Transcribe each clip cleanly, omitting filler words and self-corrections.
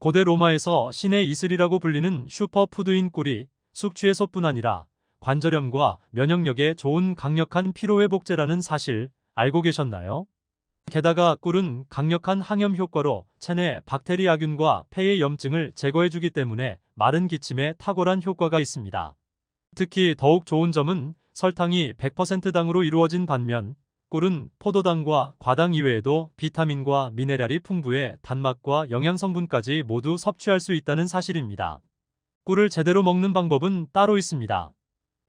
고대 로마에서 신의 이슬이라고 불리는 슈퍼푸드인 꿀이 숙취해소뿐 아니라 관절염과 면역력에 좋은 강력한 피로회복제라는 사실 알고 계셨나요? 게다가 꿀은 강력한 항염 효과로 체내 박테리아균과 폐의 염증을 제거해주기 때문에 마른 기침에 탁월한 효과가 있습니다. 특히 더욱 좋은 점은 설탕이 100% 당으로 이루어진 반면 꿀은 포도당과 과당 이외에도 비타민과 미네랄이 풍부해 단맛과 영양성분까지 모두 섭취할 수 있다는 사실입니다. 꿀을 제대로 먹는 방법은 따로 있습니다.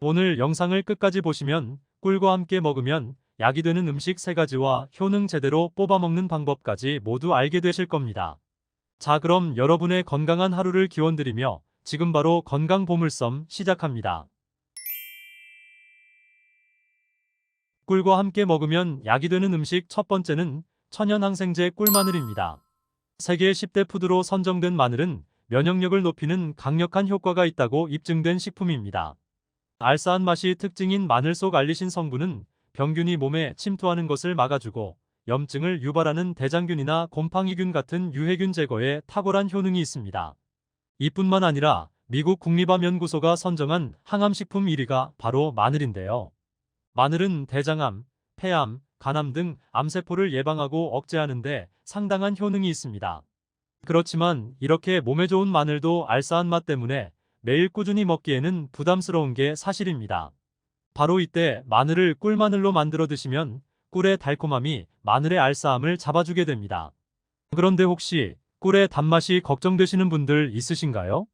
오늘 영상을 끝까지 보시면 꿀과 함께 먹으면 약이 되는 음식 3가지와 효능 제대로 뽑아 먹는 방법까지 모두 알게 되실 겁니다. 자, 그럼 여러분의 건강한 하루를 기원드리며 지금 바로 건강 보물섬 시작합니다. 꿀과 함께 먹으면 약이 되는 음식 첫 번째는 천연항생제 꿀마늘입니다. 세계 10대 푸드로 선정된 마늘은 면역력을 높이는 강력한 효과가 있다고 입증된 식품입니다. 알싸한 맛이 특징인 마늘 속 알리신 성분은 병균이 몸에 침투하는 것을 막아주고 염증을 유발하는 대장균이나 곰팡이균 같은 유해균 제거에 탁월한 효능이 있습니다. 이뿐만 아니라 미국 국립암연구소가 선정한 항암식품 1위가 바로 마늘인데요. 마늘은 대장암, 폐암, 간암 등 암세포를 예방하고 억제하는 데 상당한 효능이 있습니다. 그렇지만 이렇게 몸에 좋은 마늘도 알싸한 맛 때문에 매일 꾸준히 먹기에는 부담스러운 게 사실입니다. 바로 이때 마늘을 꿀마늘로 만들어 드시면 꿀의 달콤함이 마늘의 알싸함을 잡아주게 됩니다. 그런데 혹시 꿀의 단맛이 걱정되시는 분들 있으신가요?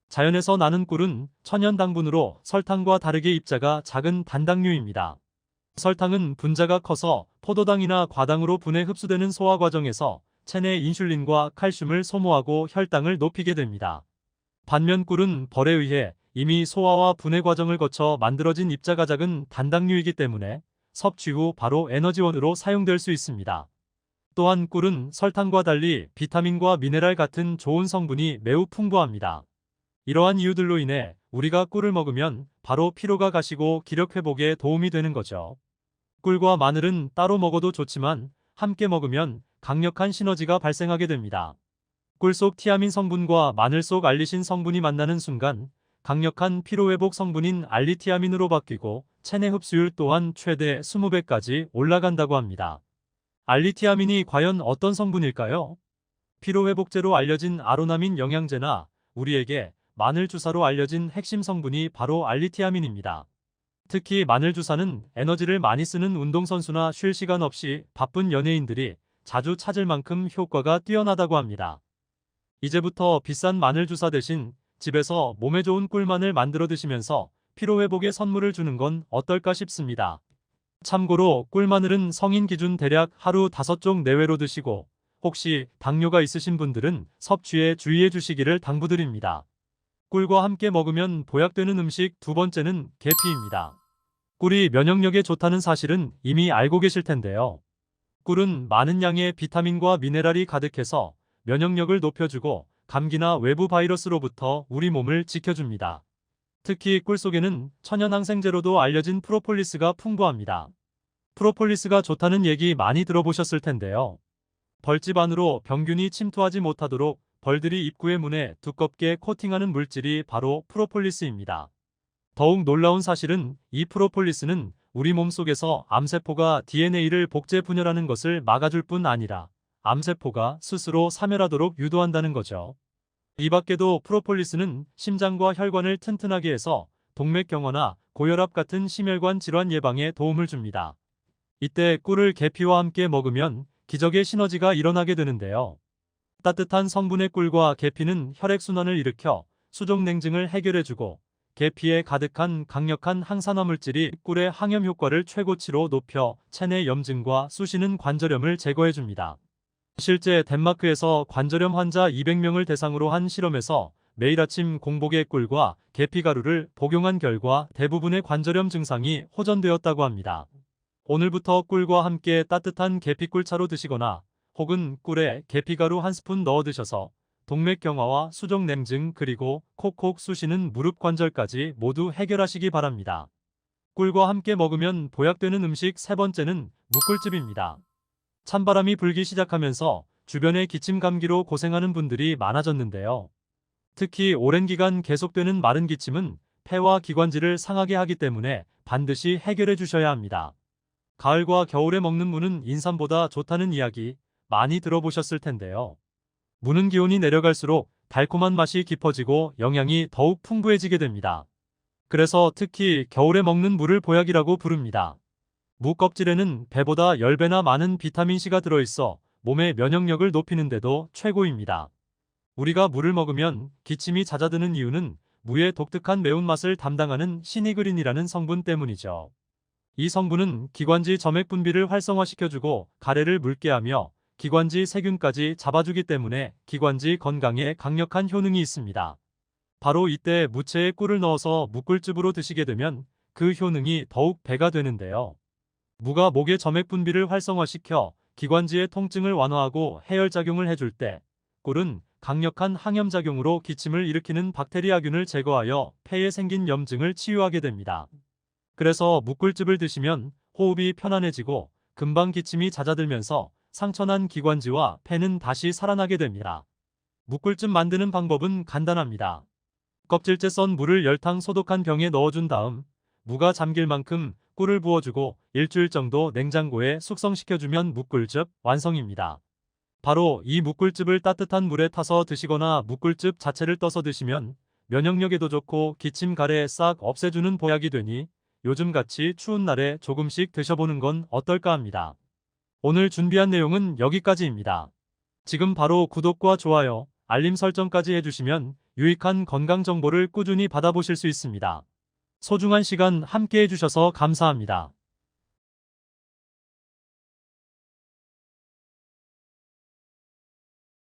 자연에서 나는 꿀은 천연 당분으로 설탕과 다르게 입자가 작은 단당류입니다. 설탕은 분자가 커서 포도당이나 과당으로 분해 흡수되는 소화 과정에서 체내 인슐린과 칼슘을 소모하고 혈당을 높이게 됩니다. 반면 꿀은 벌에 의해 이미 소화와 분해 과정을 거쳐 만들어진 입자가 작은 단당류이기 때문에 섭취 후 바로 에너지원으로 사용될 수 있습니다. 또한 꿀은 설탕과 달리 비타민과 미네랄 같은 좋은 성분이 매우 풍부합니다. 이러한 이유들로 인해 우리가 꿀을 먹으면 바로 피로가 가시고 기력 회복에 도움이 되는 거죠. 꿀과 마늘은 따로 먹어도 좋지만 함께 먹으면 강력한 시너지가 발생하게 됩니다. 꿀 속 티아민 성분과 마늘 속 알리신 성분이 만나는 순간 강력한 피로회복 성분인 알리티아민으로 바뀌고 체내 흡수율 또한 최대 20배까지 올라간다고 합니다. 알리티아민이 과연 어떤 성분일까요? 피로회복제로 알려진 아로나민 영양제나 우리에게 마늘 주사로 알려진 핵심 성분이 바로 알리티아민입니다. 특히 마늘 주사는 에너지를 많이 쓰는 운동선수나 쉴 시간 없이 바쁜 연예인들이 자주 찾을 만큼 효과가 뛰어나다고 합니다. 이제부터 비싼 마늘 주사 대신 집에서 몸에 좋은 꿀마늘 만들어 드시면서 피로회복에 선물을 주는 건 어떨까 싶습니다. 참고로 꿀마늘은 성인 기준 대략 하루 5쪽 내외로 드시고 혹시 당뇨가 있으신 분들은 섭취에 주의해 주시기를 당부드립니다. 꿀과 함께 먹으면 보약되는 음식 두 번째는 계피입니다. 꿀이 면역력에 좋다는 사실은 이미 알고 계실 텐데요. 꿀은 많은 양의 비타민과 미네랄이 가득해서 면역력을 높여주고 감기나 외부 바이러스로부터 우리 몸을 지켜줍니다. 특히 꿀 속에는 천연항생제로도 알려진 프로폴리스가 풍부합니다. 프로폴리스가 좋다는 얘기 많이 들어보셨을 텐데요. 벌집 안으로 병균이 침투하지 못하도록 벌들이 입구의 문에 두껍게 코팅하는 물질이 바로 프로폴리스입니다. 더욱 놀라운 사실은 이 프로폴리스는 우리 몸속에서 암세포가 DNA를 복제 분열하는 것을 막아줄 뿐 아니라 암세포가 스스로 사멸하도록 유도한다는 거죠. 이 밖에도 프로폴리스는 심장과 혈관을 튼튼하게 해서 동맥경화나 고혈압 같은 심혈관 질환 예방에 도움을 줍니다. 이때 꿀을 계피와 함께 먹으면 기적의 시너지가 일어나게 되는데요. 따뜻한 성분의 꿀과 계피는 혈액순환을 일으켜 수족냉증을 해결해주고 계피에 가득한 강력한 항산화 물질이 꿀의 항염 효과를 최고치로 높여 체내 염증과 쑤시는 관절염을 제거해줍니다. 실제 덴마크에서 관절염 환자 200명을 대상으로 한 실험에서 매일 아침 공복에 꿀과 계피가루를 복용한 결과 대부분의 관절염 증상이 호전되었다고 합니다. 오늘부터 꿀과 함께 따뜻한 계피꿀차로 드시거나 혹은 꿀에 계피가루 한 스푼 넣어 드셔서 동맥경화와 수족냉증 그리고 콕콕 쑤시는 무릎 관절까지 모두 해결하시기 바랍니다. 꿀과 함께 먹으면 보약되는 음식 세 번째는 무꿀즙입니다. 찬바람이 불기 시작하면서 주변에 기침 감기로 고생하는 분들이 많아졌는데요. 특히 오랜 기간 계속되는 마른 기침은 폐와 기관지를 상하게 하기 때문에 반드시 해결해 주셔야 합니다. 가을과 겨울에 먹는 무는 인삼보다 좋다는 이야기 많이 들어보셨을 텐데요. 무는 기온이 내려갈수록 달콤한 맛이 깊어지고 영양이 더욱 풍부해지게 됩니다. 그래서 특히 겨울에 먹는 무를 보약이라고 부릅니다. 무 껍질에는 배보다 10배나 많은 비타민C가 들어있어 몸의 면역력을 높이는 데도 최고입니다. 우리가 무를 먹으면 기침이 잦아드는 이유는 무의 독특한 매운맛을 담당하는 시니그린이라는 성분 때문이죠. 이 성분은 기관지 점액 분비를 활성화시켜주고 가래를 묽게 하며 기관지 세균까지 잡아주기 때문에 기관지 건강에 강력한 효능이 있습니다. 바로 이때 무채에 꿀을 넣어서 무꿀즙으로 드시게 되면 그 효능이 더욱 배가 되는데요. 무가 목의 점액 분비를 활성화시켜 기관지의 통증을 완화하고 해열작용을 해줄 때 꿀은 강력한 항염작용으로 기침을 일으키는 박테리아균을 제거하여 폐에 생긴 염증을 치유하게 됩니다. 그래서 무꿀즙을 드시면 호흡이 편안해지고 금방 기침이 잦아들면서 상처난 기관지와 폐는 다시 살아나게 됩니다. 무꿀즙 만드는 방법은 간단합니다. 껍질째 썬 무를 열탕 소독한 병에 넣어준 다음 무가 잠길 만큼 꿀을 부어주고 일주일 정도 냉장고에 숙성시켜주면 무꿀즙 완성입니다. 바로 이 무꿀즙을 따뜻한 물에 타서 드시거나 무꿀즙 자체를 떠서 드시면 면역력에도 좋고 기침 가래 싹 없애주는 보약이 되니 요즘같이 추운 날에 조금씩 드셔보는 건 어떨까 합니다. 오늘 준비한 내용은 여기까지입니다. 지금 바로 구독과 좋아요, 알림 설정까지 해주시면 유익한 건강 정보를 꾸준히 받아보실 수 있습니다. 소중한 시간 함께 해주셔서 감사합니다.